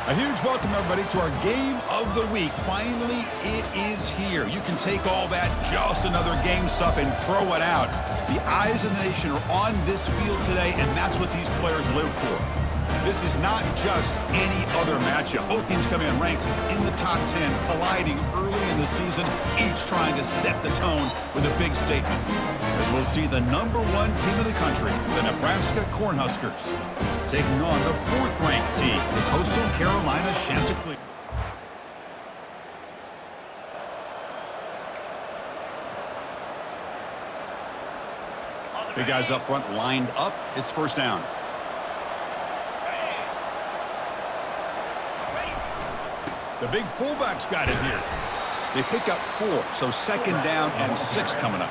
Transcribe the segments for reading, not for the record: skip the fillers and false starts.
A huge welcome, everybody, to our game of the week. Finally, it is here. You can take all that just another game stuff and throw it out. The eyes of the nation are on this field today, and that's what these players live for. This is not just any other matchup. Both teams come in ranked in the top 10, colliding early in the season, each trying to set the tone with a big statement. As we'll see the #1 team in the country, the Nebraska Cornhuskers, taking on the 4th-ranked team, the Coastal Carolina Chanticleer. Big guys up front lined up. It's first down. The big fullback's got it here. They pick up 4, so second down and 6 coming up.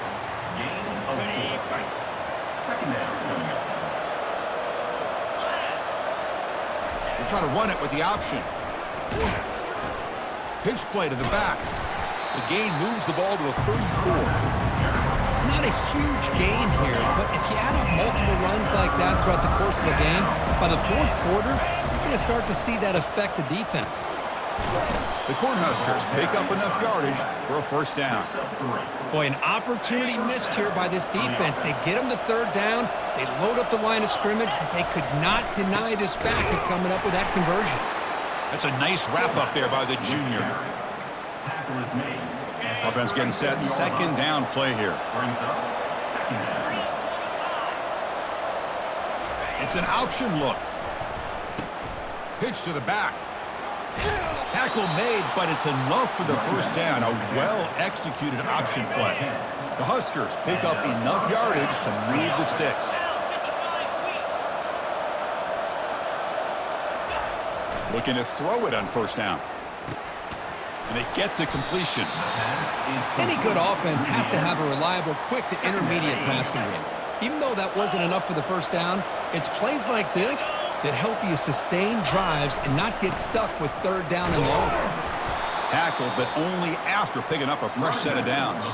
We'll try to run it with the option. Pitch play to the back. The gain moves the ball to a 34. It's not a huge gain here, but if you add up multiple runs like that throughout the course of a game, by the 4th quarter, you're going to start to see that affect the defense. The Cornhuskers pick up enough yardage for a first down. Boy, an opportunity missed here by this defense. They get them to 3rd down. They load up the line of scrimmage, but they could not deny this back at coming up with that conversion. That's a nice wrap-up there by the junior. Offense getting set. Second down play here. It's an option look. Pitch to the back. Tackle made, but it's enough for the first down. A well-executed option play. The Huskers pick up enough yardage to move the sticks. Looking to throw it on first down. And they get the completion. Any good offense has to have a reliable, quick to intermediate passing game. Even though that wasn't enough for the first down, it's plays like this that help you sustain drives and not get stuck with 3rd down and long. Tackled, but only after picking up a fresh set of downs.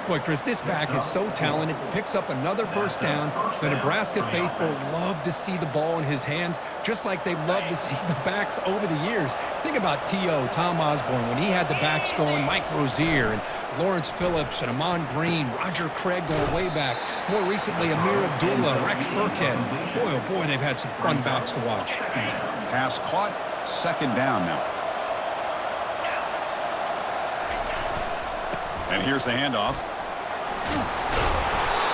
Boy, Chris, this back is so talented. Picks up another first down. The Nebraska faithful love to see the ball in his hands, just like they love to see the backs over the years. Think about T.O., Tom Osborne, when he had the backs going, Mike Rozier, and Lawrence Phillips, and Amon Green, Roger Craig going way back. More recently, Amir Abdullah, Rex Burkhead. Boy, oh boy, they've had some fun backs to watch. Pass caught. Second down now. And here's the handoff.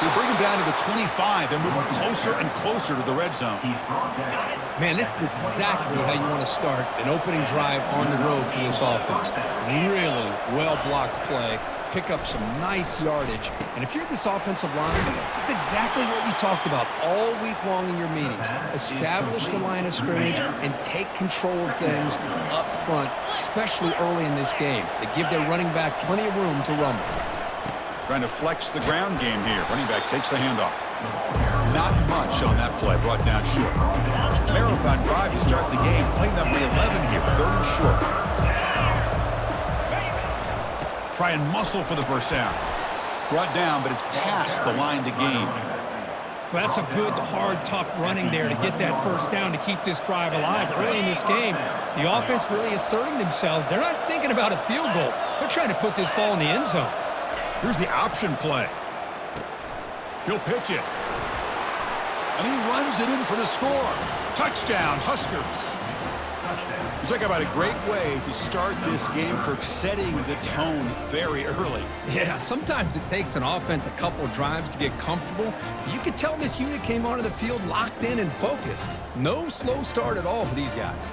They bring him down to the 25. They're moving closer and closer to the red zone. Man, this is exactly how you want to start an opening drive on the road for this offense. Really well-blocked play. Pick up some nice yardage. And if you're this offensive line, this is exactly what we talked about all week long in your meetings. Establish the line of scrimmage and take control of things up front, especially early in this game. They give their running back plenty of room to rumble. Trying to flex the ground game here. Running back takes the handoff. Not much on that play, brought down short. Marathon drive to start the game. Play number 11 here, 3rd and short. Try and muscle for the first down. Brought down, but it's past the line to gain. But that's a good, hard, tough running there to get that first down to keep this drive alive. Early in this game, the offense really asserting themselves. They're not thinking about a field goal. They're trying to put this ball in the end zone. Here's the option play. He'll pitch it. And he runs it in for the score. Touchdown, Huskers. He's talking about a great way to start this game, Kirk, setting the tone very early. Yeah, sometimes it takes an offense a couple of drives to get comfortable. But you could tell this unit came onto the field locked in and focused. No slow start at all for these guys.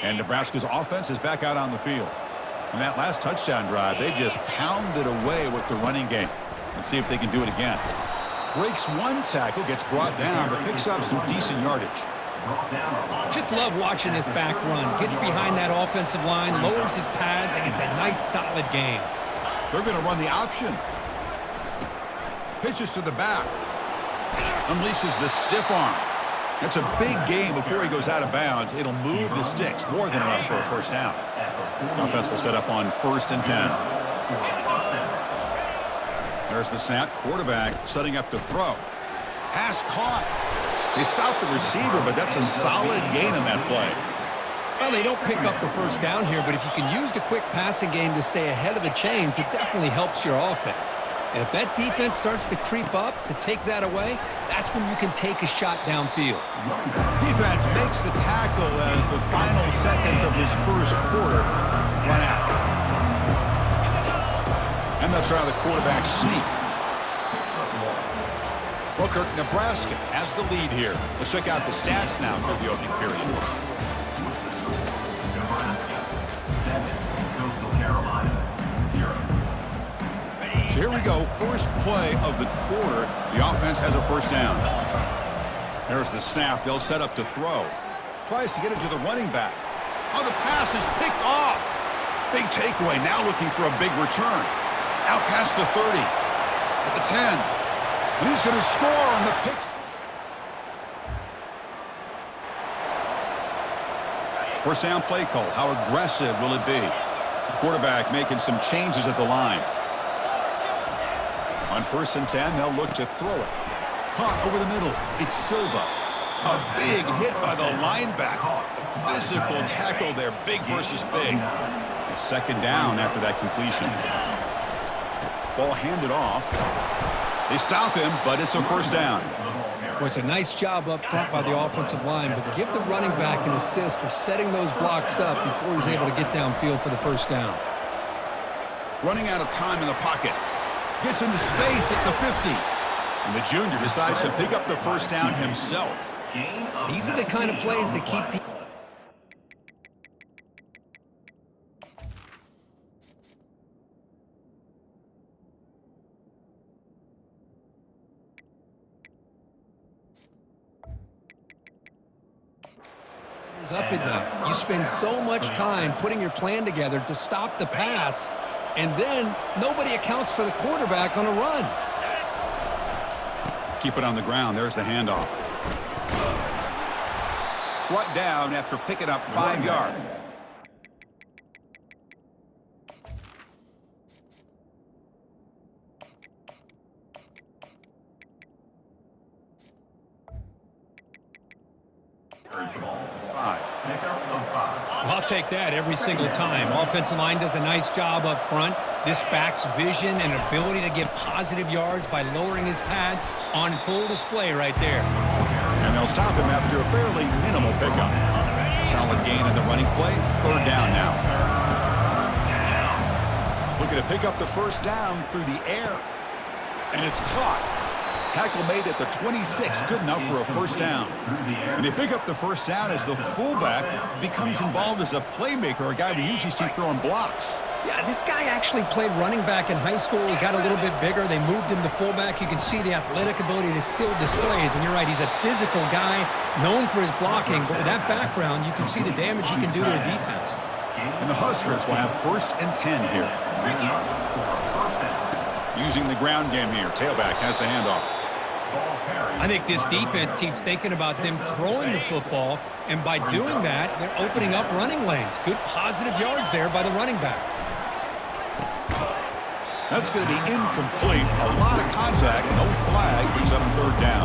And Nebraska's offense is back out on the field. In that last touchdown drive, they just pounded away with the running game. Let's see if they can do it again. Breaks one tackle, gets brought down, but picks up some decent yardage. Just love watching this back run. Gets behind that offensive line, lowers his pads, and it's a nice, solid game. They're going to run the option. Pitches to the back. Unleashes the stiff arm. That's a big gain before he goes out of bounds. It'll move the sticks, more than enough for a first down. Offense will set up on 1st and 10. There's the snap. Quarterback setting up to throw. Pass caught. They stopped the receiver, but that's a solid gain on that play. Well, they don't pick up the first down here, but if you can use the quick passing game to stay ahead of the chains, it definitely helps your offense. And if that defense starts to creep up to take that away, that's when you can take a shot downfield. Defense makes the tackle as the final seconds of this first quarter run out. And they'll try the quarterback sneak. Well, Kirk, Nebraska has the lead here. Let's check out the stats now through the opening period. So here we go, first play of the quarter. The offense has a first down. There's the snap. They'll set up to throw. Tries to get it to the running back. Oh, the pass is picked off. Big takeaway, now looking for a big return. Out past the 30, at the 10. And he's going to score on the pick. First down play call. How aggressive will it be? The quarterback making some changes at the line. On 1st and 10, they'll look to throw it. Caught over the middle. It's Silva. A big hit by the linebacker. A physical tackle there, big versus big. It's 2nd down after that completion. Ball handed off. They stop him, but it's a first down. Well, it's a nice job up front by the offensive line, but give the running back an assist for setting those blocks up before he's able to get downfield for the first down. Running out of time in the pocket. Gets into space at the 50. And the junior decides to pick up the first down himself. These are the kind of plays that keep the up at night. You spend so much time putting your plan together to stop the pass, and then nobody accounts for the quarterback on a run. Keep it on the ground. There's the handoff. Brought down after picking up 5 yards. I'll take that every single time. Offensive line does a nice job up front. This back's vision and ability to get positive yards by lowering his pads on full display right there. And they'll stop him after a fairly minimal pickup. Solid gain on the running play. 3rd down now. Looking to pick up the first down through the air. And it's caught. Tackle made at the 26, good enough for a first down. And they pick up the first down as the fullback becomes involved as a playmaker, a guy we usually see throwing blocks. Yeah, this guy actually played running back in high school. He got a little bit bigger. They moved him to fullback. You can see the athletic ability that still displays. And you're right, he's a physical guy known for his blocking. But with that background, you can see the damage he can do to a defense. And the Huskers will have 1st and 10 here. Using the ground game here. Tailback has the handoff. I think this defense keeps thinking about them throwing the football, and by doing that, they're opening up running lanes. Good positive yards there by the running back. That's going to be incomplete. A lot of contact, no flag, brings up 3rd down.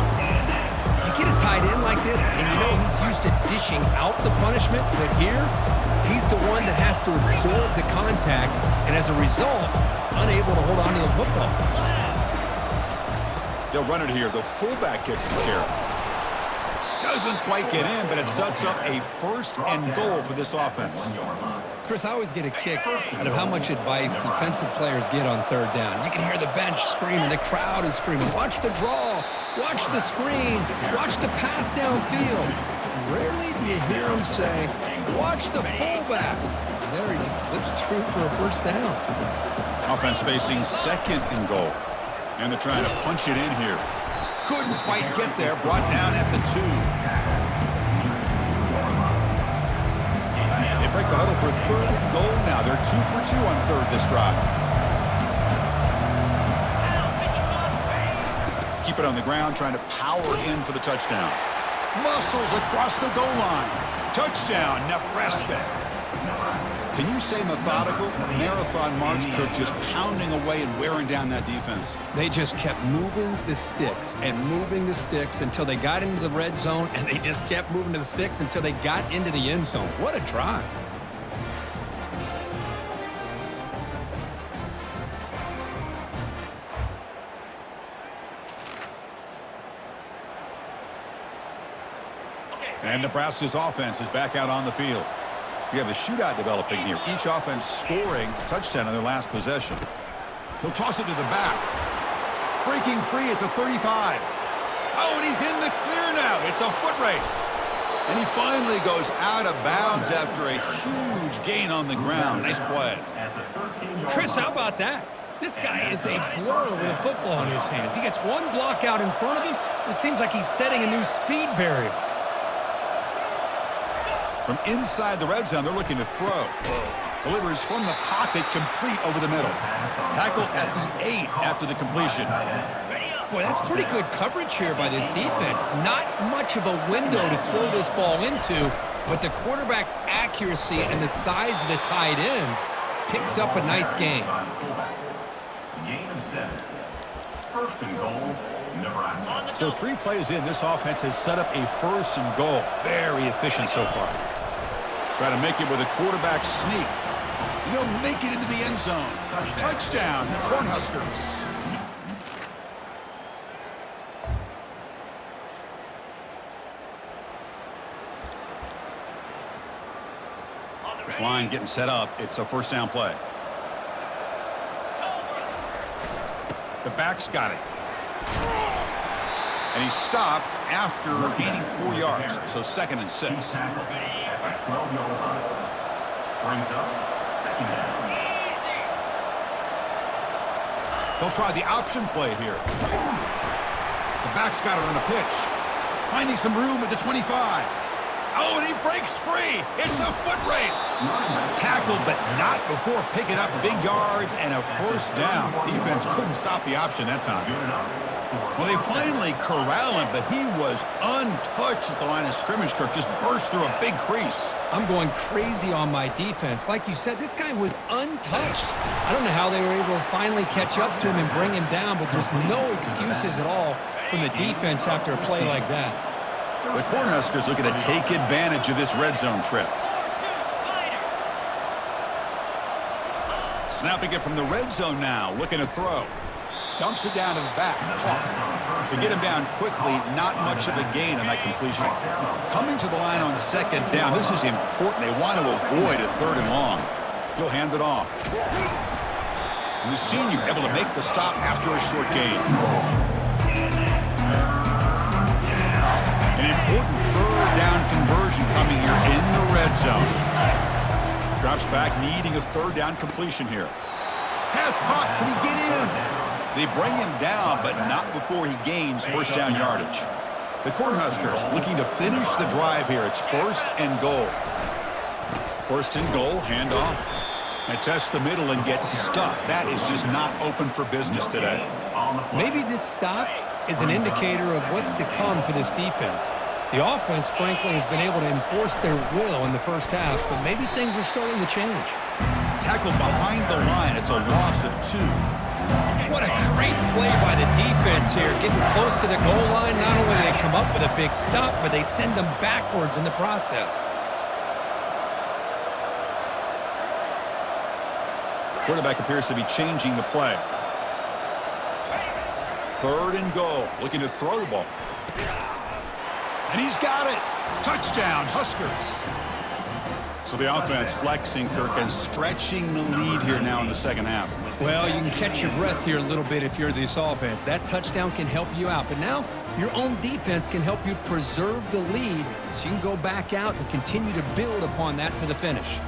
You get a tight end like this, and you know he's used to dishing out the punishment, but here, he's the one that has to absorb the contact, and as a result, he's unable to hold on to the football. They'll run it here. The fullback gets the carry. Doesn't quite get in, but it sets up a 1st and goal for this offense. Chris, I always get a kick out of how much advice defensive players get on 3rd down. You can hear the bench screaming. The crowd is screaming. Watch the draw. Watch the screen. Watch the pass downfield. Rarely do you hear them say, watch the fullback. There he just slips through for a first down. Offense facing 2nd and goal. And they're trying to punch it in here. Couldn't quite get there. Brought down at the 2. They break the huddle for 3rd and goal now. They're 2 for 2 on 3rd this drive. Keep it on the ground, trying to power in for the touchdown. Muscles across the goal line. Touchdown, Nebraska. Can you say methodical? A marathon march, Kirk, just pounding away and wearing down that defense. They just kept moving the sticks and moving the sticks until they got into the red zone, and they just kept moving to the sticks until they got into the end zone. What a drive. And Nebraska's offense is back out on the field. We have a shootout developing here. Each offense scoring a touchdown on their last possession. He'll toss it to the back. Breaking free at the 35. Oh, and he's in the clear now. It's a foot race. And he finally goes out of bounds after a huge gain on the ground. Nice play. Chris, how about that? This guy is a blur with a football in his hands. He gets one block out in front of him. It seems like he's setting a new speed barrier. From inside the red zone, they're looking to throw. Delivers from the pocket, complete over the middle. Tackled at the 8 after the completion. Boy, that's pretty good coverage here by this defense. Not much of a window to throw this ball into, but the quarterback's accuracy and the size of the tight end picks up a nice gain. Gain of 7. First and goal, Nebraska. So 3 plays in, this offense has set up a first and goal. Very efficient so far. Try to make it with a quarterback sneak. You know, make it into the end zone. Touchdown, Cornhuskers. This line getting set up. It's a first down play. The back's got it. And he stopped after gaining 4 yards. So 2nd and 6. They'll try the option play here. The back's got it on the pitch. Finding some room at the 25. Oh, and he breaks free. It's a foot race. Tackled, but not before picking up big yards and a first down. Defense couldn't stop the option that time. Well, they finally corral him, but he was untouched at the line of scrimmage. Kirk just burst through a big crease. I'm going crazy on my defense. Like you said, this guy was untouched. I don't know how they were able to finally catch up to him and bring him down, but there's no excuses at all from the defense after a play like that. The Cornhuskers looking to take advantage of this red zone trip. Snapping it from the red zone now, looking to throw. Dumps it down to the back. To get him down quickly, not much of a gain on that completion. Coming to the line on 2nd down, this is important. They want to avoid a 3rd and long. He'll hand it off. And the senior able to make the stop after a short gain. An important 3rd down conversion coming here in the red zone. Drops back, needing a 3rd down completion here. Pass caught. Can he get in? They bring him down, but not before he gains first down yardage. The Cornhuskers looking to finish the drive here. It's 1st and goal. 1st and goal, handoff. And test the middle and get stuck. That is just not open for business today. Maybe this stop is an indicator of what's to come for this defense. The offense, frankly, has been able to enforce their will in the first half, but maybe things are starting to change. Tackled behind the line. It's a loss of 2. What a great play by the defense here, getting close to the goal line. Not only do they come up with a big stop, but they send them backwards in the process. Quarterback appears to be changing the play. 3rd and goal, looking to throw the ball. And he's got it. Touchdown, Huskers. So the offense flexing, Kirk, and stretching the lead here now in the 2nd half. Well, you can catch your breath here a little bit if you're this offense. That touchdown can help you out. But now your own defense can help you preserve the lead so you can go back out and continue to build upon that to the finish.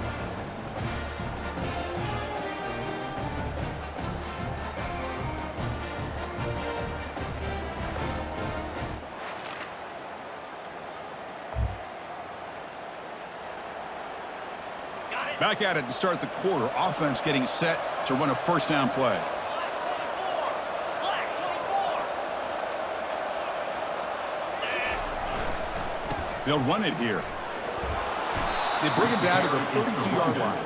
Back at it to start the quarter. Offense getting set to run a first down play. They'll run it here. They bring him down to the 32-yard line.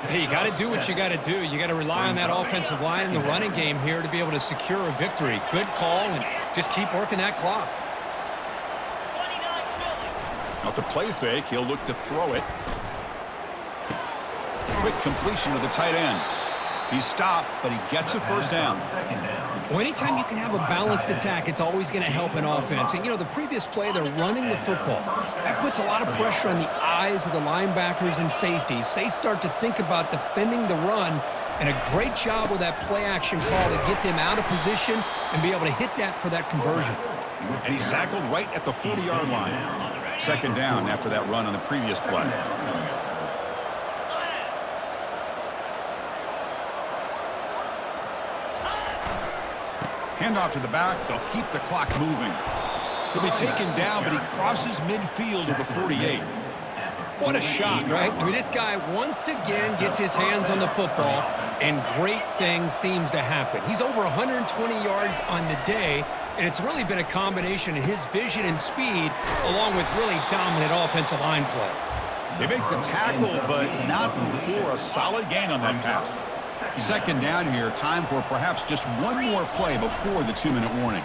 Hey, you got to do what you got to do. You got to rely on that offensive line in the running game here to be able to secure a victory. Good call, and just keep working that clock. Off the play fake, he'll look to throw it. Quick completion to the tight end. He's stopped, but he gets a first down. Well, anytime you can have a balanced attack, it's always going to help an offense. And, you know, the previous play, they're running the football. That puts a lot of pressure on the eyes of the linebackers and safeties. They start to think about defending the run, and a great job with that play-action call to get them out of position and be able to hit that for that conversion. And he's tackled right at the 40-yard line. Second down after that run on the previous play. Handoff to the back. They'll keep the clock moving. He'll be taken down, but he crosses midfield at the 48. What a shot, right? I mean, this guy once again gets his hands on the football, and great things seems to happen. He's over 120 yards on the day, and it's really been a combination of his vision and speed along with really dominant offensive line play. They make the tackle, but not for a solid gain on that pass. Second down here, time for perhaps just one more play before the 2-minute warning.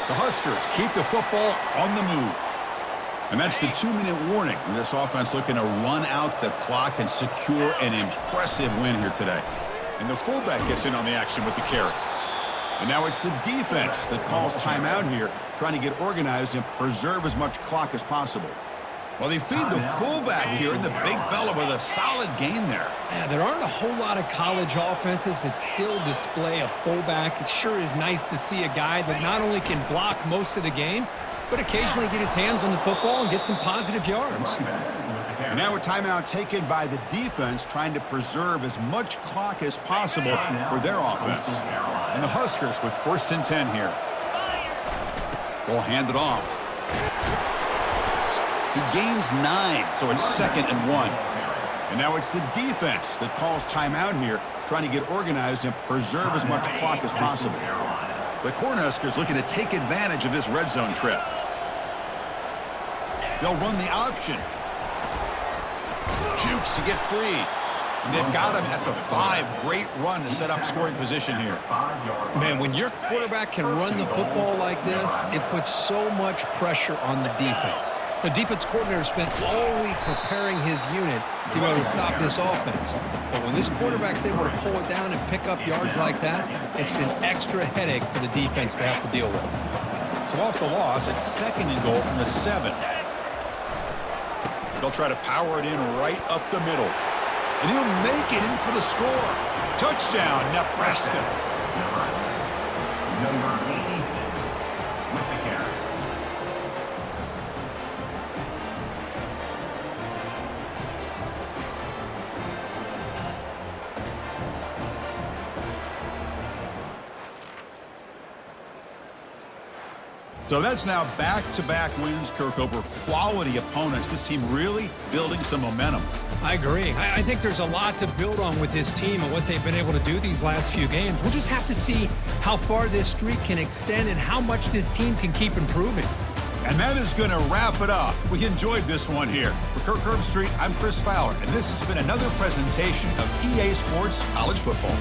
The Huskers keep the football on the move. And that's the 2-minute warning. And this offense looking to run out the clock and secure an impressive win here today. And the fullback gets in on the action with the carry. And now it's the defense that calls timeout here, trying to get organized and preserve as much clock as possible. Well, they feed the fullback here, and the big fella with a solid gain there. Yeah, there aren't a whole lot of college offenses that still display a fullback. It sure is nice to see a guy that not only can block most of the game, but occasionally get his hands on the football and get some positive yards. And now a timeout taken by the defense, trying to preserve as much clock as possible for their offense. And the Huskers with 1st and 10 here. Ball handed off. He gains 9, so it's 2nd and 1. And now it's the defense that calls timeout here, trying to get organized and preserve as much clock as possible. The Cornhuskers looking to take advantage of this red zone trip. They'll run the option. Jukes to get free. And they've got him at the 5. Great run to set up scoring position here. Man, when your quarterback can run the football like this, it puts so much pressure on the defense. The defense coordinator spent all week preparing his unit to be able to stop this offense. But when this quarterback's able to pull it down and pick up yards like that, it's an extra headache for the defense to have to deal with. So off the loss, it's 2nd and goal from the 7. They'll try to power it in right up the middle. And he'll make it in for the score. Touchdown, Nebraska. Number 86 with the carry. So that's now back-to-back wins, Kirk, over quality opponents. This team really building some momentum. I agree. I think there's a lot to build on with this team and what they've been able to do these last few games. We'll just have to see how far this streak can extend and how much this team can keep improving. And that is going to wrap it up. We enjoyed this one here. For Kirk Herbstreit, I'm Chris Fowler, and this has been another presentation of EA Sports College Football.